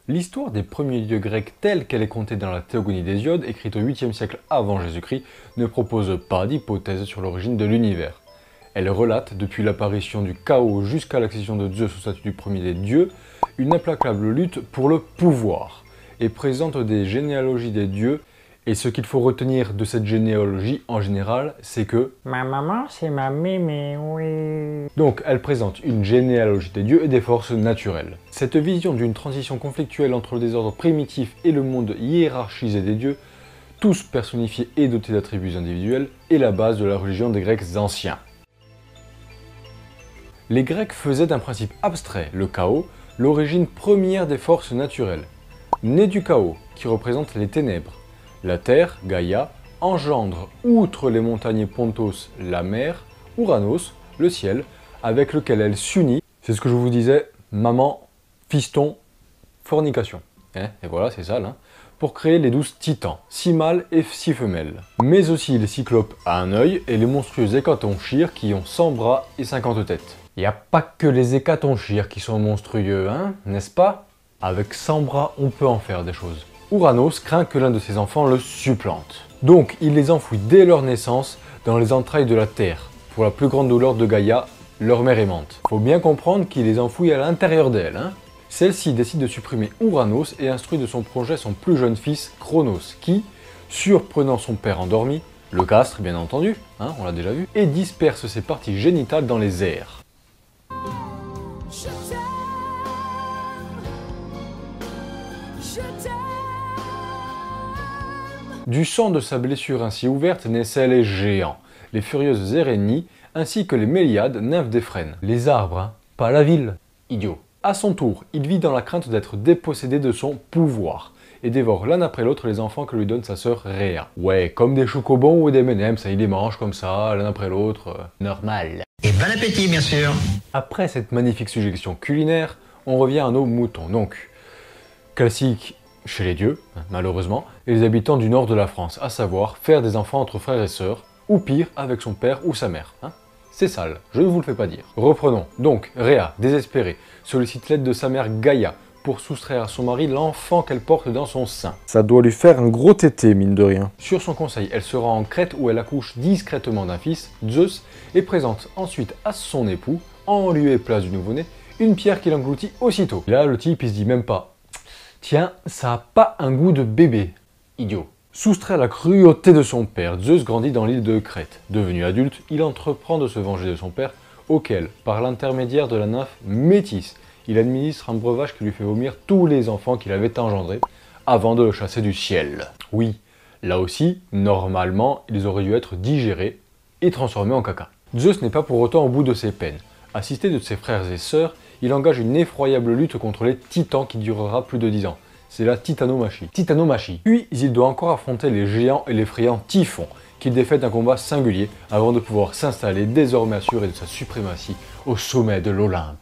L'histoire des premiers dieux grecs telle qu'elle est contée dans la Théogonie d'Hésiode, écrite au 8e siècle avant Jésus-Christ, ne propose pas d'hypothèse sur l'origine de l'univers. Elle relate, depuis l'apparition du chaos jusqu'à l'accession de Zeus au statut du premier des dieux, une implacable lutte pour le pouvoir, et présente des généalogies des dieux. Et ce qu'il faut retenir de cette généalogie en général, c'est que ma maman, c'est ma mémé, oui. Donc, elle présente une généalogie des dieux et des forces naturelles. Cette vision d'une transition conflictuelle entre le désordre primitif et le monde hiérarchisé des dieux, tous personnifiés et dotés d'attributs individuels, est la base de la religion des Grecs anciens. Les Grecs faisaient d'un principe abstrait, le chaos, l'origine première des forces naturelles. Né du chaos, qui représente les ténèbres, la terre, Gaïa, engendre, outre les montagnes Pontos, la mer, Ouranos, le ciel, avec lequel elle s'unit. C'est ce que je vous disais, maman, fiston, fornication. Et voilà, c'est ça là. Pour créer les 12 titans, 6 mâles et 6 femelles. Mais aussi les cyclopes à un œil et les monstrueux hécatonchires qui ont 100 bras et 50 têtes. Il n'y a pas que les hécatonchires qui sont monstrueux, hein, n'est-ce pas? Avec 100 bras, on peut en faire des choses. Ouranos craint que l'un de ses enfants le supplante. Donc il les enfouit dès leur naissance dans les entrailles de la terre, pour la plus grande douleur de Gaïa, leur mère aimante. Faut bien comprendre qu'il les enfouit à l'intérieur d'elle. Hein. Celle-ci décide de supprimer Ouranos et instruit de son projet son plus jeune fils, Chronos, qui, surprenant son père endormi, le castre bien entendu, hein, on l'a déjà vu, et disperse ses parties génitales dans les airs. Du sang de sa blessure ainsi ouverte naissaient les géants, les furieuses Érénies, ainsi que les Méliades, nymphes d'Éphrène. Les arbres, hein, pas la ville, idiot. À son tour, il vit dans la crainte d'être dépossédé de son pouvoir, et dévore l'un après l'autre les enfants que lui donne sa sœur Rhea. Ouais, comme des chocobons ou des M&M's, il les mange comme ça, l'un après l'autre, normal. Et bon appétit, bien sûr. Après cette magnifique suggestion culinaire, on revient à nos moutons. Donc, classique chez les dieux, malheureusement, et les habitants du nord de la France, à savoir faire des enfants entre frères et sœurs, ou pire, avec son père ou sa mère. Hein. C'est sale, je ne vous le fais pas dire. Reprenons. Donc, Rhea, désespérée, sollicite l'aide de sa mère Gaïa pour soustraire à son mari l'enfant qu'elle porte dans son sein. Ça doit lui faire un gros tété, mine de rien. Sur son conseil, elle se rend en Crète où elle accouche discrètement d'un fils, Zeus, et présente ensuite à son époux, en lieu et place du nouveau-né, une pierre qu'il engloutit aussitôt. Là, le type, il se dit même pas « Tiens, ça a pas un goût de bébé. » Idiot. Soustrait à la cruauté de son père, Zeus grandit dans l'île de Crète. Devenu adulte, il entreprend de se venger de son père, auquel, par l'intermédiaire de la nymphe Métis, il administre un breuvage qui lui fait vomir tous les enfants qu'il avait engendrés, avant de le chasser du ciel. Oui, là aussi, normalement, ils auraient dû être digérés et transformés en caca. Zeus n'est pas pour autant au bout de ses peines. Assisté de ses frères et sœurs, il engage une effroyable lutte contre les titans qui durera plus de 10 ans. C'est la titanomachie. Puis, il doit encore affronter les géants et l'effrayant Typhon, qu'il défait d'un combat singulier avant de pouvoir s'installer désormais assuré de sa suprématie au sommet de l'Olympe.